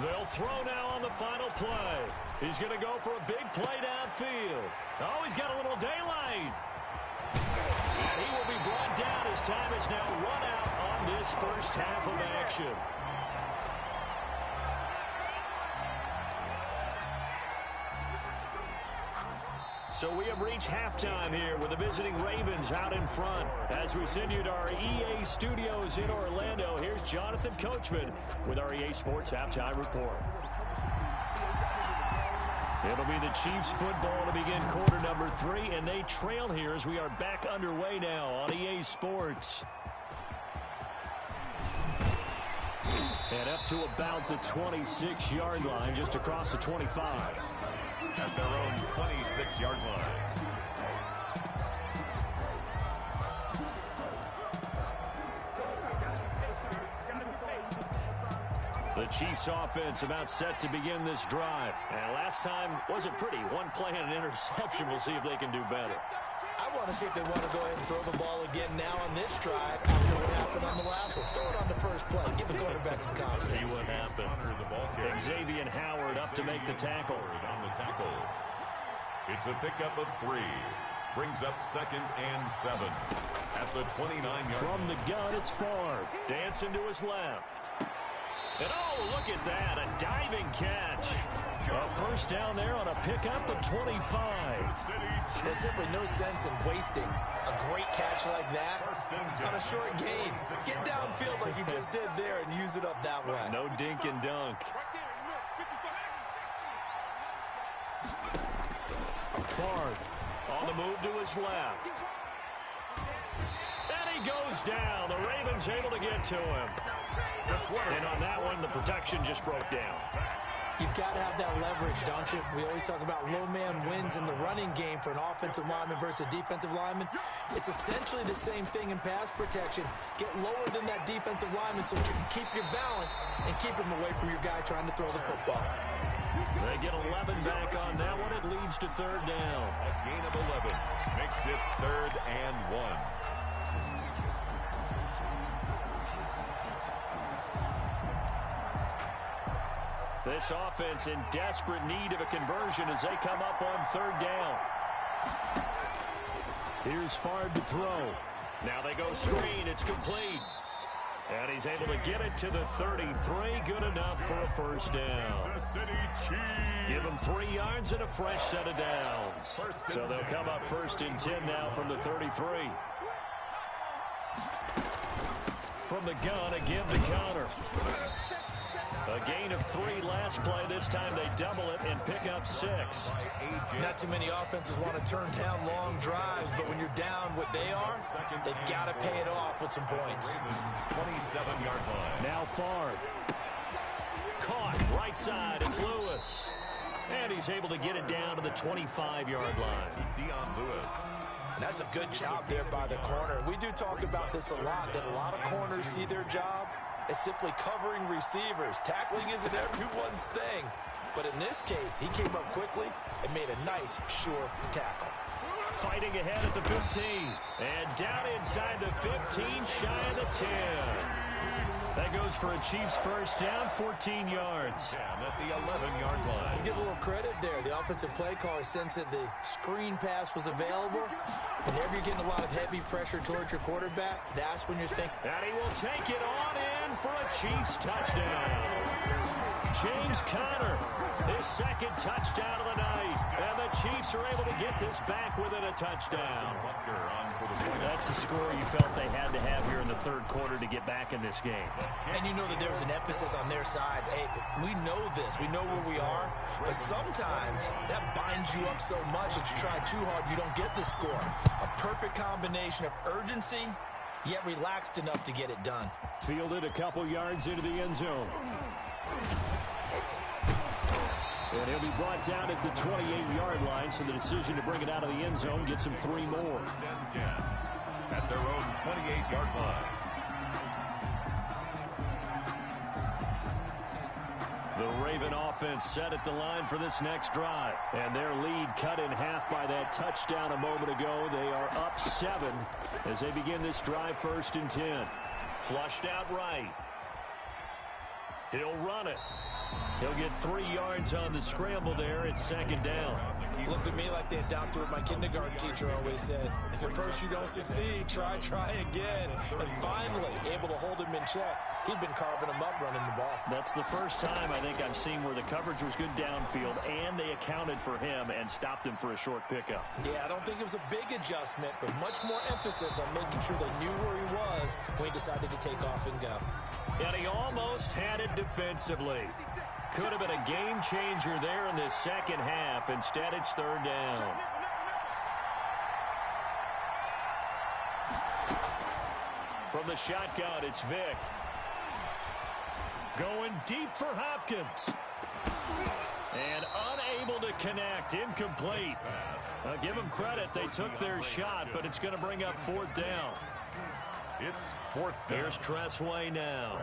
They'll throw now on the final play. He's going to go for a big play downfield. Oh, he's got a little daylight. And he will be brought down as time is now run out on this first half of action. So we have reached halftime here with the visiting Ravens out in front. As we send you to our EA studios in Orlando, here's Jonathan Coachman with our EA Sports Halftime Report. It'll be the Chiefs football to begin quarter number 3, and they trail here as we are back underway now on EA Sports. And up to about the 26-yard line, just across the 25. At their own 26-yard line. The Chiefs offense about set to begin this drive. And last time wasn't pretty. One play and an interception. We'll see if they can do better. I want to see if they want to go ahead and throw the ball again now on this drive after what happened on the last one. Throw it on the first play. Give the quarterback some confidence. See what happens. Xavier Howard up to make the tackle. On the tackle. It's a pickup of 3. Brings up 2nd and 7 at the 29-yard. From the gun, it's Favre. Dancing to his left. And oh, look at that, a diving catch. A first down there on a pickup of 25. There's simply no sense in wasting a great catch like that on a short gain. Get downfield like you just did there and use it up that way. No dink and dunk. Favre on the move to his left. And he goes down. The Ravens able to get to him. And on that one, the protection just broke down. You've got to have that leverage, don't you? We always talk about low man wins in the running game for an offensive lineman versus a defensive lineman. It's essentially the same thing in pass protection. Get lower than that defensive lineman so that you can keep your balance and keep him away from your guy trying to throw the football. They get 11 back on that one. It leads to 3rd down. A gain of 11 makes it 3rd and 1. This offense in desperate need of a conversion as they come up on 3rd down. Here's Favre to throw. Now they go screen. It's complete. And he's able to get it to the 33. Good enough for a first down. Give him 3 yards and a fresh set of downs. So they'll come up 1st and 10 now from the 33. From the gun, a give to Conner. A gain of 3 last play. This time they double it and pick up 6. Not too many offenses want to turn down long drives, but when you're down what they are, they've got to pay it off with some points. 27-yard line. Now Favre. Caught right side. It's Lewis. And he's able to get it down to the 25-yard line. Dion Lewis. And that's a good job there by the corner. We do talk about this a lot, that a lot of corners see their job as simply covering receivers. Tackling isn't everyone's thing. But in this case, he came up quickly and made a nice, sure tackle. Fighting ahead at the 15. And down inside the 15, shy of the 10. That goes for a Chiefs first down, 14 yards. At the 11-yard line. Let's give a little credit there. The offensive play caller sensed that the screen pass was available. Whenever you're getting a lot of heavy pressure towards your quarterback, that's when you're thinking. And he will take it on in for a Chiefs touchdown. James Conner, his 2nd touchdown of the night. And the Chiefs are able to get this back within a touchdown. That's the score you felt they had to have here in the 3rd quarter to get back in this game. And you know that there was an emphasis on their side. Hey, we know this. We know where we are. But sometimes that binds you up so much that you try too hard, you don't get the score. A perfect combination of urgency, yet relaxed enough to get it done. Fielded a couple yards into the end zone. And he'll be brought down at the 28-yard line, so the decision to bring it out of the end zone gets him 3 more. At their own 28-yard line. The Raven offense set at the line for this next drive. And their lead cut in half by that touchdown a moment ago. They are up 7 as they begin this drive 1st and 10. Flushed out right. He'll run it. He'll get 3 yards on the scramble there. It's 2nd down. Looked at me like they adopted what my kindergarten teacher always said. If at first you don't succeed, try again. And finally, able to hold him in check. He'd been carving him up running the ball. That's the first time I think I've seen where the coverage was good downfield, and they accounted for him and stopped him for a short pickup. Yeah, I don't think it was a big adjustment, but much more emphasis on making sure they knew where he was when he decided to take off and go. And he almost had it defensively. could have been a game changer there in this second half. Instead, it's third down. From the shotgun, it's Vick. Going deep for Hopkins. And unable to connect. Incomplete. Give them credit. They took their shot, but it's going to bring up fourth down. It's fourth down. Here's Tressway now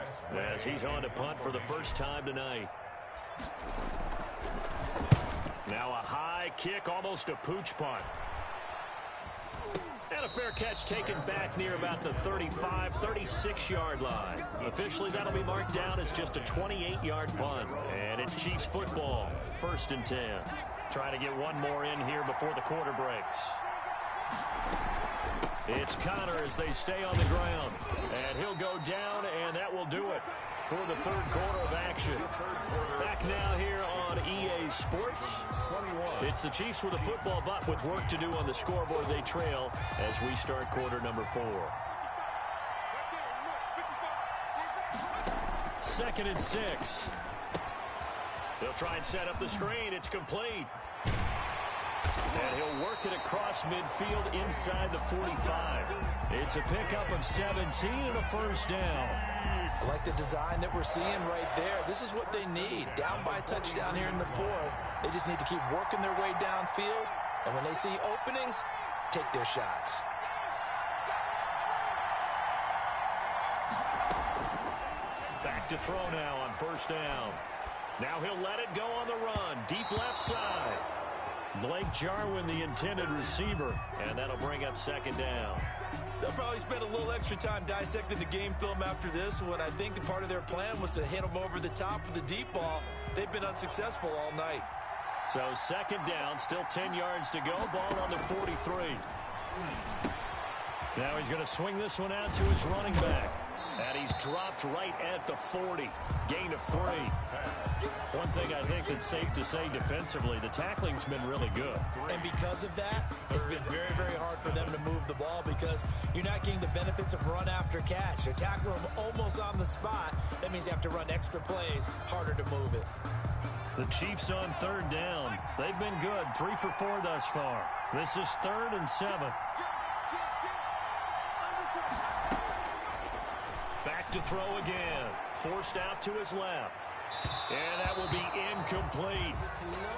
as he's on to punt for the first time tonight. Now a high kick, almost a pooch punt. And a fair catch taken back near about the 35, 36-yard line. Officially, that'll be marked down as just a 28-yard punt. And it's Chiefs football, 1st and 10. Trying to get one more in here before the quarter breaks. It's Connor as they stay on the ground. And he'll go down, and that will do it for the third quarter of action. Back now here on EA Sports. It's the Chiefs with a football, but with work to do on the scoreboard. They trail as we start quarter number 4. 2nd and 6. They'll try and set up the screen. It's complete. And he'll work it across midfield inside the 45. It's a pickup of 17 and a first down. I like the design that we're seeing right there. This is what they need. Down by a touchdown here in the 4th. They just need to keep working their way downfield. And when they see openings, take their shots. Back to throw now on first down. Now he'll let it go on the run. Deep left side. Blake Jarwin, the intended receiver. And that'll bring up second down. They'll probably spend a little extra time dissecting the game film after this one. I think the part of their plan was to hit them over the top with the deep ball. They've been unsuccessful all night. So second down, still 10 yards to go. Ball on the 43. Now he's going to swing this one out to his running back. And he's dropped right at the 40. Gain of 3. One thing I think that's safe to say defensively, the tackling's been really good. And because of that, it's been very, very hard for them to move the ball because you're not getting the benefits of run after catch. They're tackling them almost on the spot. That means you have to run extra plays, harder to move it. The Chiefs on third down. They've been good, 3 for 4 thus far. This is 3rd and 7. Back to throw again. Forced out to his left. And that will be incomplete.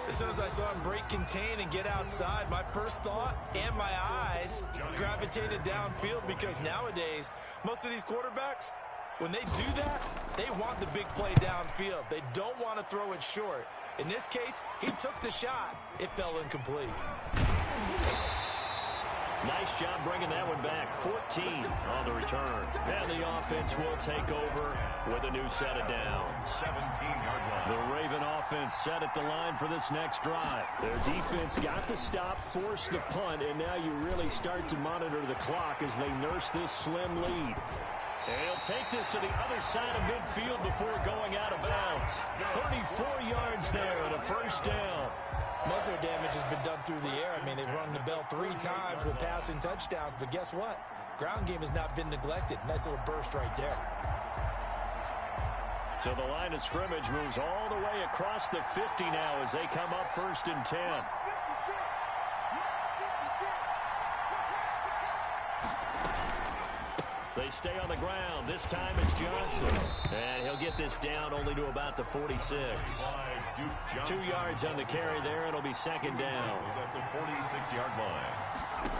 As soon as I saw him break contain and get outside, my first thought and my eyes gravitated downfield because nowadays, most of these quarterbacks, when they do that, they want the big play downfield. They don't want to throw it short. In this case, he took the shot. It fell incomplete. Nice job bringing that one back. 14 on the return. And the offense will take over with a new set of downs. 17-yard line. The Raven offense set at the line for this next drive. Their defense got the stop, forced the punt, and now you really start to monitor the clock as they nurse this slim lead. And he'll take this to the other side of midfield before going out of bounds. 34 yards there and a first down. Most of their damage has been done through the air. I mean, they've rung the bell 3 times with passing touchdowns, but guess what? Ground game has not been neglected. Nice little burst right there. So the line of scrimmage moves all the way across the 50 now as they come up 1st and 10. They stay on the ground. This time it's Johnson. And he'll get this down only to about the 46. 2 yards on the carry there. It'll be second down. At the 46-yard line.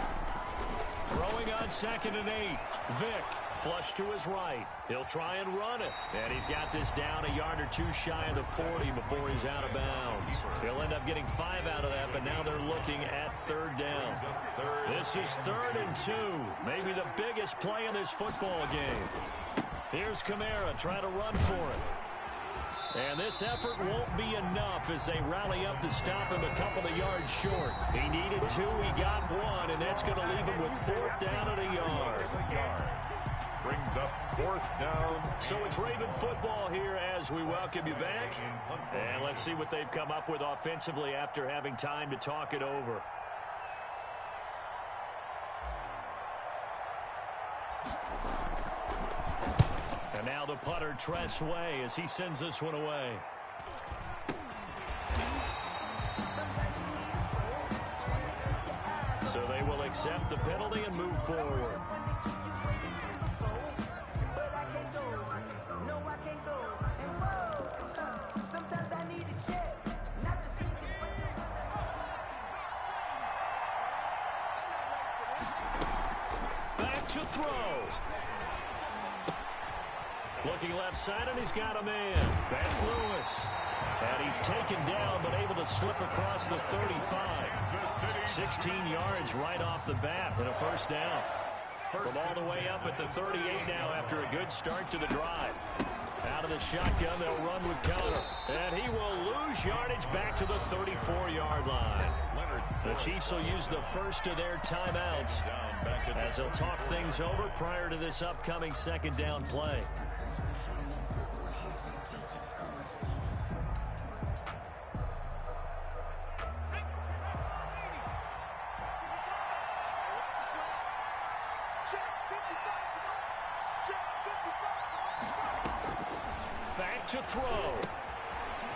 Throwing on 2nd and 8. Vick, flush to his right. He'll try and run it. And he's got this down a yard or 2 shy of the 40 before he's out of bounds. He'll end up getting 5 out of that, but now they're looking at third down. This is 3rd and 2. Maybe the biggest play in this football game. Here's Kamara trying to run for it. And this effort won't be enough as they rally up to stop him a couple of yards short. He needed 2, he got 1, and that's going to leave him with 4th down and a yard. Brings up 4th down. So it's Raven football here as we welcome you back. And let's see what they've come up with offensively after having time to talk it over. And now the punter, Tressway, as he sends this one away. So they will accept the penalty and move forward. Back to throw. Looking left side, and he's got a man. That's Lewis. And he's taken down, but able to slip across the 35. 16 yards right off the bat and a first down. From all the way up at the 38 now after a good start to the drive. Out of the shotgun, they'll run with Conner. And he will lose yardage back to the 34-yard line. The Chiefs will use the first of their timeouts as they'll talk things over prior to this upcoming second down play. Back to throw.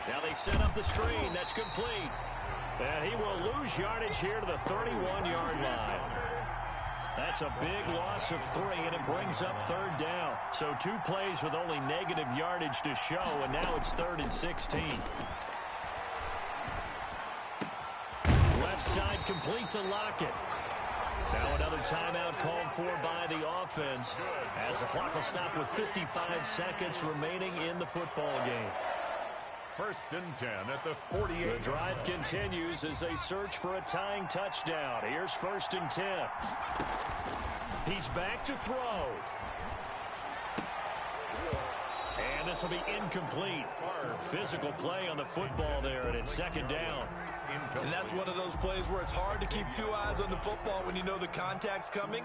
Now they set up the screen. That's complete. And he will lose yardage here to the 31-yard line. That's a big loss of 3, and it brings up third down. So 2 plays with only negative yardage to show, and now it's 3rd and 16. Left side complete to Lockett. Now another timeout called for by the offense as the clock will stop with 55 seconds remaining in the football game. 1st and 10 at the 48. The drive continues as they search for a tying touchdown. Here's 1st and 10. He's back to throw. And this will be incomplete. Physical play on the football there, and it's 2nd down. And that's one of those plays where it's hard to keep 2 eyes on the football when you know the contact's coming,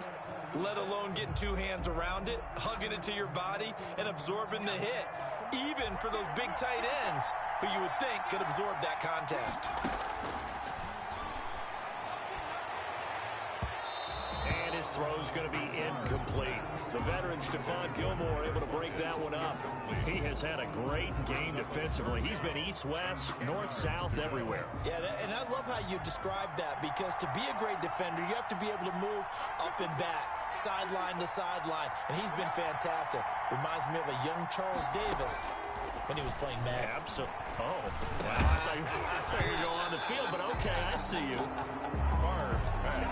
let alone getting 2 hands around it, hugging it to your body, and absorbing the hit, even for those big tight ends who you would think could absorb that contact. And his throw's going to be incomplete. The veteran Stephon Gilmore able to break that one up. He has had a great game defensively. He's been east-west, north-south, everywhere. Yeah, and I love how you described that, because to be a great defender, you have to be able to move up and back, sideline to sideline, and he's been fantastic. Reminds me of a young Charles Davis when he was playing Madden. Absolutely. Oh, wow. I thought you were going on the field, but okay, I see you.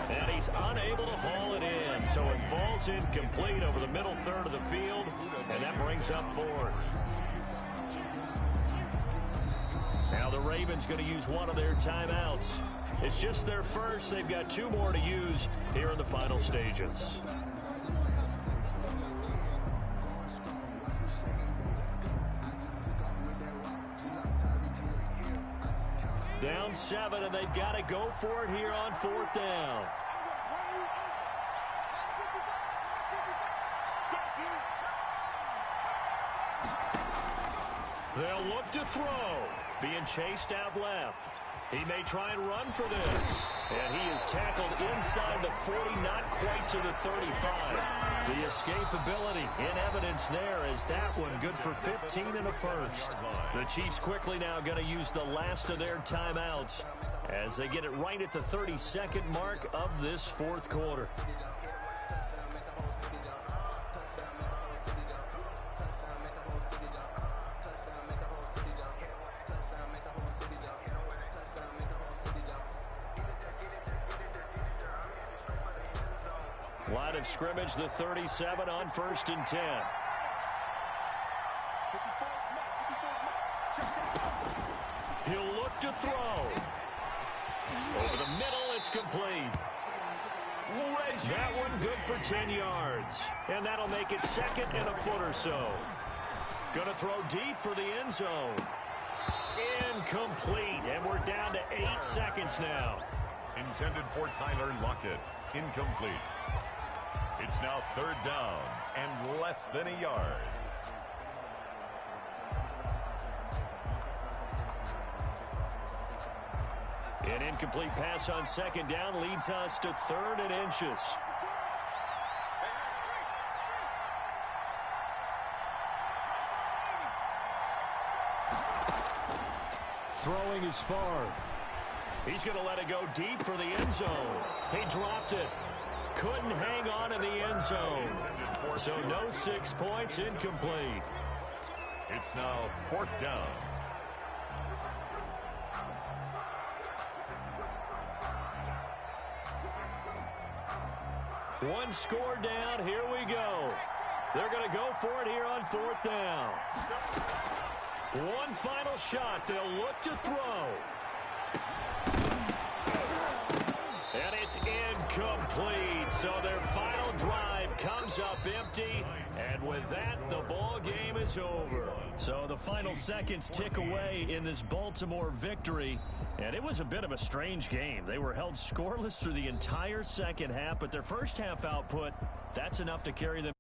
And he's unable to haul it in, so it falls incomplete over the middle third of the field, and that brings up 4th. Now the Ravens going to use one of their timeouts. It's just their first. They've got 2 more to use here in the final stages. Down 7, and they've got to go for it here on 4th down. They'll look to throw. Being chased out left. He may try and run for this. And he is tackled inside the 40, not quite to the 35. The escapability in evidence there as that one good for 15 and a first. The Chiefs quickly now going to use the last of their timeouts as they get it right at the 32nd mark of this 4th quarter. Line of scrimmage, the 37 on 1st and 10. He'll look to throw. Over the middle, it's complete. That one good for 10 yards. And that'll make it 2nd and a foot or so. Gonna throw deep for the end zone. Incomplete. And we're down to 8 seconds now. Intended for Tyler Lockett. Incomplete. It's now 3rd down and less than a yard. An incomplete pass on 2nd down leads us to 3rd and inches. Throwing is far. He's going to let it go deep for the end zone. He dropped it. Couldn't hang on in the end zone. So no 6 points, incomplete. It's now 4th down. One score down. Here we go. They're going to go for it here on 4th down. One final shot. They'll look to throw. And it's incomplete. So their final drive comes up empty. And with that, the ball game is over. So the final seconds tick away in this Baltimore victory. And it was a bit of a strange game. They were held scoreless through the entire second half, but their first half output, that's enough to carry them.